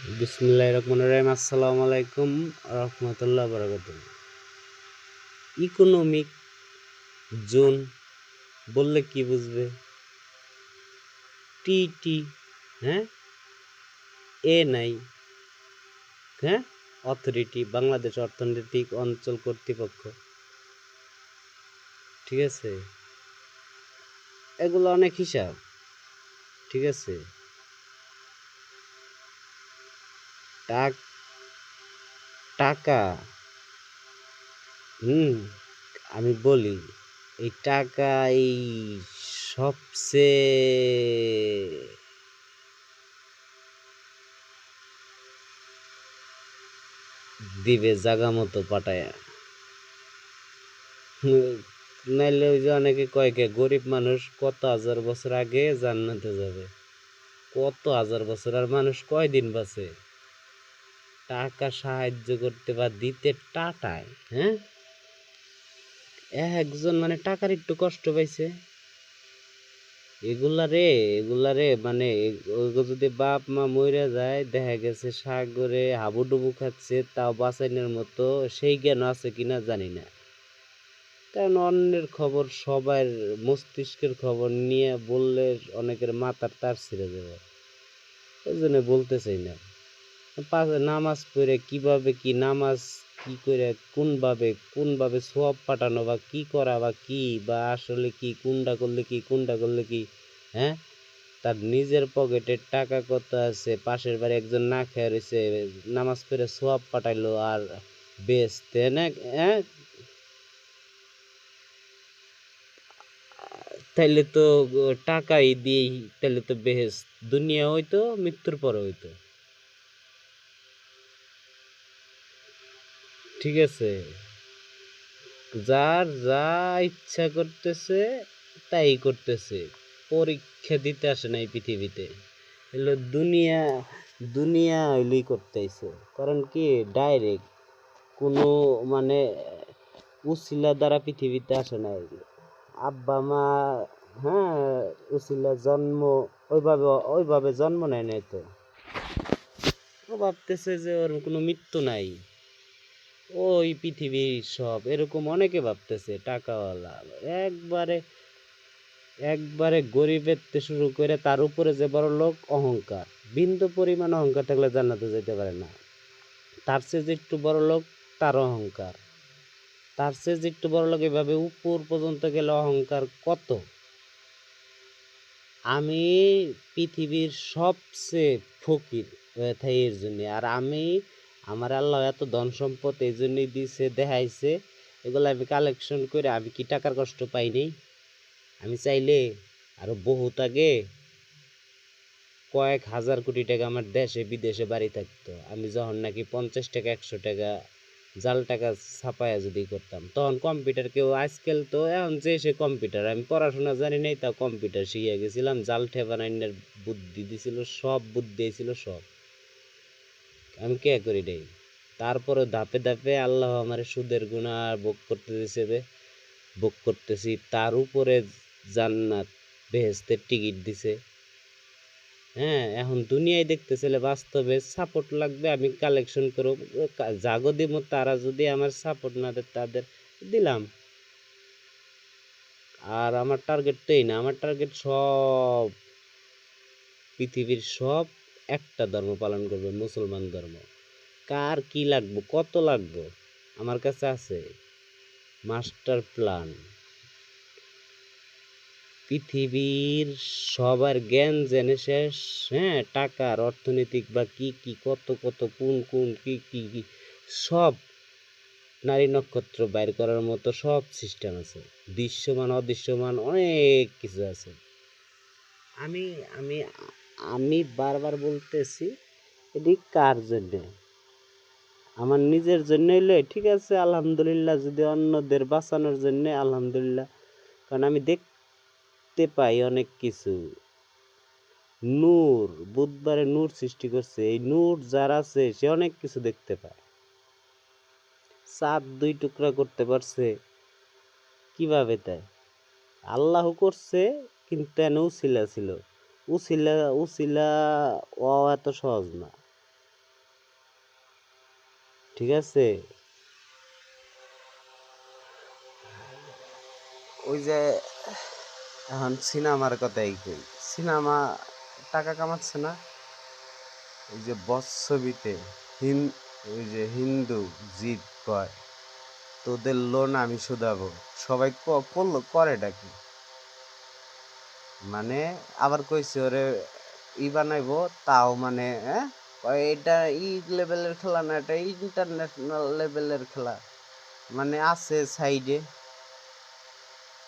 বিসমিল্লাহির রহমানির রহিম। আসসালামু আলাইকুম রহমতুল্লাহ বারাকাতুহু। ইকোনমিক জোন বললে কি বুঝবে? টি, হ্যাঁ, এ নাই, হ্যাঁ, অথরিটি, বাংলাদেশ অর্থনৈতিক অঞ্চল কর্তৃপক্ষ, ঠিক আছে? এগুলো অনেক হিসাব, ঠিক আছে? টাকা, আমি বলি, এই টাকা এই সবচেয়ে দিবে জাগা মতো পাঠায়া। নাইলে ওই যে অনেকে কয় কে গরিব মানুষ কত হাজার বছর আগে জান্নাতে যাবে, কত হাজার বছর আর মানুষ কয়দিন বাঁচে? টাকা সাহায্য করতে বা দিতে টাটায়, হ্যাঁ, একজন মানে টাকার একটু কষ্ট পাইছে, এগুলা রে মানে যদি বাপ মা মইরা যায়, দেখা গেছে সাগরে হাবুডুবু খাচ্ছে, তাও বাঁচানোর মতো সেই জ্ঞান আছে কিনা জানি না। কারণ অন্যের খবর সবার মস্তিষ্কের খবর নিয়ে বললে অনেকের মাথার তার ছিঁড়ে যাবে, এই জন্য বলতে চাই না। নামাজ পড়ে কিভাবে কি নামাজ কি করে কোনভাবে সওয়াব পাঠানো বা কি করা বা কি বা আসলে কি কোনটা করলে কি, হ্যাঁ, তার নিজের পকেটের টাকা কত আছে, পাশের বাড়ি একজন না খেয়ে রয়েছে, নামাজ পড়ে সওয়াব পাঠাইলো আর বেচতে না, হ্যাঁ, তাইলে তো টাকাই দিয়েই তাইলে তো বেহেশত দুনিয়া হইতো, মৃত্যুর পরে হইতো, ঠিক আছে? যার যা ইচ্ছা করতেছে তাই করতেছে, পরীক্ষা দিতে আসে না এই পৃথিবীতে। এগুলো দুনিয়া দুনিয়া হইলেই করতেছে, কারণ কি ডাইরেক্ট কোনো মানে উসিলা দ্বারা পৃথিবীতে আসে না এগুলো। আব্বা মা, হ্যাঁ, উসিলা জন্ম, ওইভাবে জন্ম নেয় নাই তো। ও ভাবতেছে যে ওর কোনো মৃত্যু নাই, ওই পৃথিবীর সব, এরকম অনেকে ভাবতেছে টাকাওয়ালা। একবারে একবারে গরিবের থেকে শুরু করে তার উপরে যে বড় লোক, অহংকার, বিন্দু পরিমাণ অহংকার থাকলে জান্নাতে যেতে পারে না। তার চেয়ে যে একটু বড় লোক, তার অহংকার, তার চেয়ে যে একটু বড় লোক, এভাবে উপর পর্যন্ত গেলে অহংকার কত। আমি পৃথিবীর সবচেয়ে ফকির হয়ে থাকি এর জন্য, আর আমার আল্লাহ এত ধন সম্পদ এই জন্যই দিছে, দেখাইছে, এগুলো আমি কালেকশন করে আমি কি টাকার কষ্ট পাইনি? আমি চাইলে আরো বহুত আগে কয়েক হাজার কোটি টাকা আমার দেশে বিদেশে বাড়ি থাকতো। আমি যখন নাকি 50 টাকা 100 টাকা জাল টাকা ছাপায়া যদি করতাম, তখন কম্পিউটার কেউ, আজকাল তো এখন যে সে কম্পিউটার, আমি পড়াশোনা জানি নাই, তাও কম্পিউটার শিখে গেছিলাম, জাল ঠেবানাইনের বুদ্ধি দিছিল, সব বুদ্ধি দিয়েছিল সব, আমি কে করি নাই। তারপরে ধাপে ধাপে আল্লাহ আমার সুদের গুণা ভোগ করতে দিয়েছে, ভোগ করতেছি, তার উপরে জান্নাত বেহেশতের টিকিট দিছে। হ্যাঁ, এখন দুনিয়ায় দেখতেছিলে বাস্তবে সাপোর্ট লাগবে, আমি কালেকশন করব, জাগো দিব, তারা যদি আমার সাপোর্ট না দেয় তাদের দিলাম। আর আমার টার্গেট তো এই না, আমার টার্গেট সব পৃথিবীর সব একটা ধর্ম পালন করবে, মুসলমান ধর্ম। কার কি লাগবে, কত লাগবে, আমার কাছে আছে মাস্টার প্ল্যান। পৃথিবীর সবার জ্ঞান জেনে শেষ, হ্যাঁ, টাকার অর্থনৈতিক বা কি কি কত কত কোন কোন কি কি কি সব নারী নক্ষত্র বাইর করার মতো সব সিস্টেম আছে, দৃশ্যমান অদৃশ্যমান অনেক কিছু আছে। আমি আমি আমি বারবার বলতেছি, এটি কার জন্য? আমার নিজের জন্য হইলে ঠিক আছে, আলহামদুলিল্লাহ, যদি অন্যদের বাঁচানোর জন্য আলহামদুলিল্লাহ, কারণ আমি দেখতে পাই অনেক কিছু। নূর, বুধবারে নূর সৃষ্টি করছে, এই নূর যার আছে সে অনেক কিছু দেখতে পায়। চাঁদ 2 টুকরা করতে পারছে কিভাবে? তাই আল্লাহ করছে, কিন্তু এনে উছিলা ছিল, উছিলা উছিলা ও এত সহজ না। ঠিক আছে? ওই যে এখন সিনেমার কথাই কই, সিনেমা টাকা কামাচ্ছে না? ওই যে বৎসবিতে ওই যে হিন্দু জিত কয় তোদের লোন আমি শুধাবো, সবাই করলো করেটা কি? মানে আবার কইছে ওরে বানাইবো, তাও মানে এটা লেভেলের খেলা না, এটা ইন্টারন্যাশনাল লেভেলের খেলা। মানে আছে সাইডে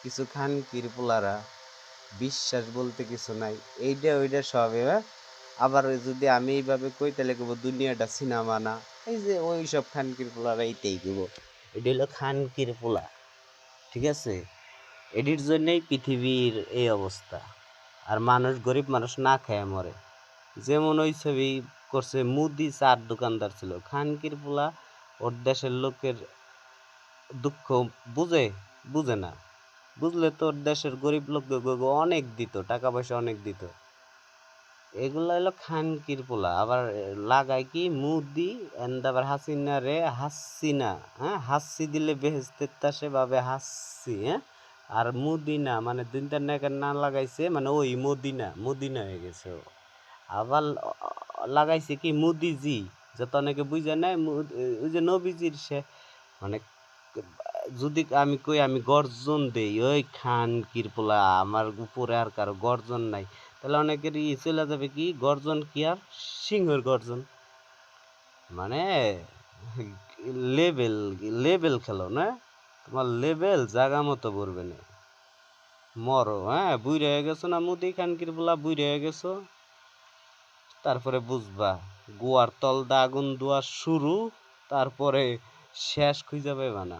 কিছু খানকির পোলারা, বিশ্বাস বলতে কিছু নাই, এইটা ওইটা সব আবার যদি আমি এইভাবে কই তাহলে কব দুনিয়াটা সিনেমা না। এই যে ওই সব খানকির পোলারা এইটাই কব, এটা হলো খানকির পোলা। ঠিক আছে? এটির জন্যই পৃথিবীর এই অবস্থা। আর মানুষ, গরিব মানুষ না খেয়ে মরে। যেমন ওই ছবি করছে, মুদি চার দোকানদার ছিল, খানকির পোলা ওর দেশের লোকের দুঃখ বুঝে? বুঝে না। বুঝলে তো ওর দেশের গরিব লোক অনেক দিত, টাকা পয়সা অনেক দিত। এগুলা হলো খানকির পোলা। আবার লাগায় কি মুদি, আবার হাসিনা রে হাসিনা, হাসি দিলে বেহেস্তের তাসে ভাবে হাসছি, আর মুদিনা মানে দিনটার নায়কের না লাগাইছে, মানে ওই মদিনা, মদিনা হয়ে গেছে ও। আবার লাগাইছে কি মুদিজি, যাতে অনেকে বুঝে নেয় ওই যে নবীজির সে, মানে যদি আমি কই আমি গর্জন দেই, ওই খানকির পোলা আমার উপরে আর কারো গর্জন নাই, তাহলে অনেকের চলে যাবে কি গর্জন কি আর সিংহের গর্জন। মানে লেভেল, লেভেল খেলো না, তোমার লেভেল জাগা মতো পড়বে না। মরো, বুইড়া হয়ে গেছো না মুদি খানকির পোলা, বুইড়া হয়ে গেছো, তারপরে বুঝবা গোয়ার তল দা আগুন দোয়া শুরু, তারপরে শেষ খুঁজে পাইবা না।